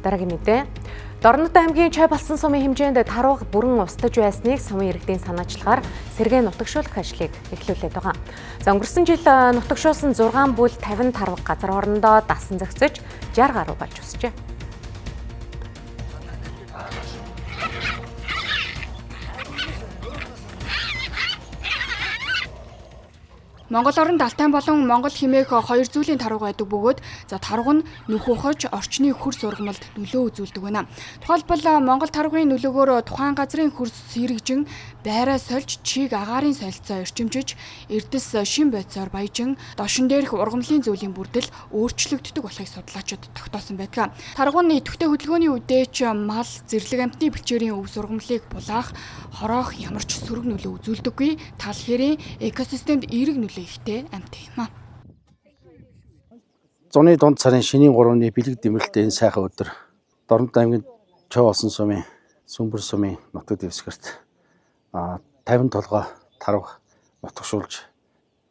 Дараагийн мэдээ. Дорнод аймгийн чой балсан сумын хэмжээнд тарвага бүрэн устж байсныг сумын иргэдийн санаачлагаар сэргээ нутагшуулах ажлыг эхлүүлээд байгаа. За өнгөрсөн жил нутагшуулсан 6 бүл 50 тарвага газар хоорондоо дасан зохицож 60 гаруй болж өсжээ. Монгол оронд Алтай болон Монгол хэмээх хоёр зүйлийн тарвага байдаг бөгөөд тарвага нь нүх ухаж орчны хөрс ургамалд нөлөө үзүүлдэг байна. Тухайлбал Монгол тарвагын нөлөөгөөр тухайн газрын хөрс сэргэжин байраа сольж чийг агаарын солилцоо эрчимжиж эрдэс шин бодисоор баяжин дошин дээрх ургамлын зүйлийн бүрдэл өөрчлөгддөг болохыг судлаачид тогтоосон байдаг. Тарвага нь идэвхтэй хөдөлгөөний үдээч мал зэрлэг амьтны бэлчээрийн өв сургамлыг булаах, хороох ямар ч сөрөг нөлөө үзүүлдэггүй тал хэрийн экосистемд эерэг нөлөө ихтэй амьт юм аа. Зуны дунд сарын шинийн 3-ны бэлэг дэмрэлтээ энэ сайхан өдөр Дорнод аймгийн чой балсан сумын Сүмбэр сумын нутаг дэвсгэрт 50 толгой тарвага нутагшуулж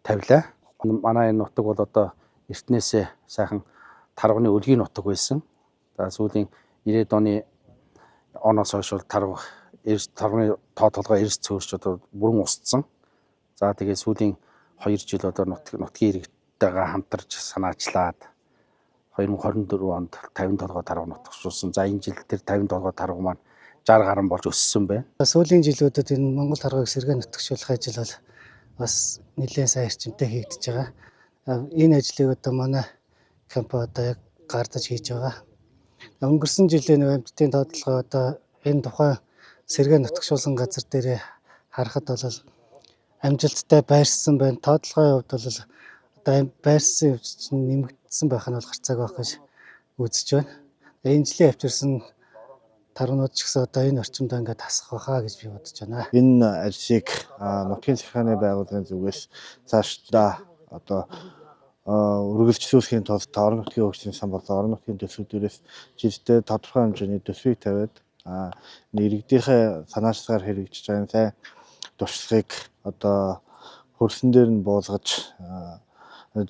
тавилаа. Манай энэ нутаг бол одоо эртнээсээ сайхан тарвагны өлгийн нутаг байсан. За сүүлийн 90-ад оноос хойш бол тарвагны тоо толгой эрс цөөрч одоо бүрэн устсан. За тэгээд сүүлийн 2 жил одоо нутгийн иргэдтэйгээ хамтарч санаачлаад 2024 онд 50 толгой тарвага нутагшуулсан. За энэ жил тэр 50 толгой тарвага маань 60 гаруй болж өссөн байна. Сүүлийн жилүүдэд энэ Монгол тарвагыг сэргээ нутагшуулах ажил бол бас нэлээд сайн эрчимтэй хийгдэж байгаа. Энэ ажлыг одоо манай компани одоо яг гардаж хийж байгаа. Өнгөрсөн жилийн амьтдын тоотлогоо одоо энэ тухайн сэргээ нутагшуулсан газар дээр харахад бол амжилттай байрсан байна. Тоотлогын хувьд бол одоо байрсан нэмэгдсэн байх нь бол гарцааг байх гэж үзэж байна. Энэ жилийн авчирсан тарвнууд ч гэсэн одоо энэ орчимд ингээд тасах байхаа гэж би бодож байна. Энэ ажлыг нутгийн захиргааны байгууллагын зүгээс цаашдаа одоо үргэлжлүүлэхийн тулд орон нутгийн хөгжлийн сан болон орон нутгийн төсвүүдээс жилдээ тодорхой хэмжээний төсвийг тавиад иргэдийнхээ санаачлагаар хэрэгжиж байгаа энэ сайн туршлагыг одоо хөрсөн дээр нь буулгаж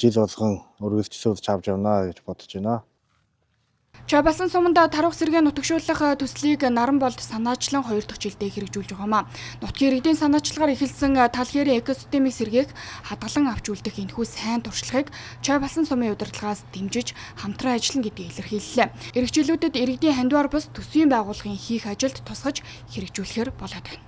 жил болгон үргэлжлүүлж авч явна гэж бодож байна. Чой балсан суманд тарвага сэргээ нутагшуулах төслийг Наранболд санаачлан 2 дахь жилдээ хэрэгжүүлж байгаамаа. Нутгийн иргэдийн санаачлагаар эхэлсэн тал хэрийн экосистемийг сэргээх хадгалан авч үлдэх энэхүү сайн туршлагыг чой балсан сумын удирдлагаас дэмжиж хамтран ажиллана гэдгийг илэрхийллээ. Иргэжлүүдэд иргэдийн хандвар бус төсвийн байгууллагын хийх ажилд тусгаж хэрэгжүүлэхээр болоод байна.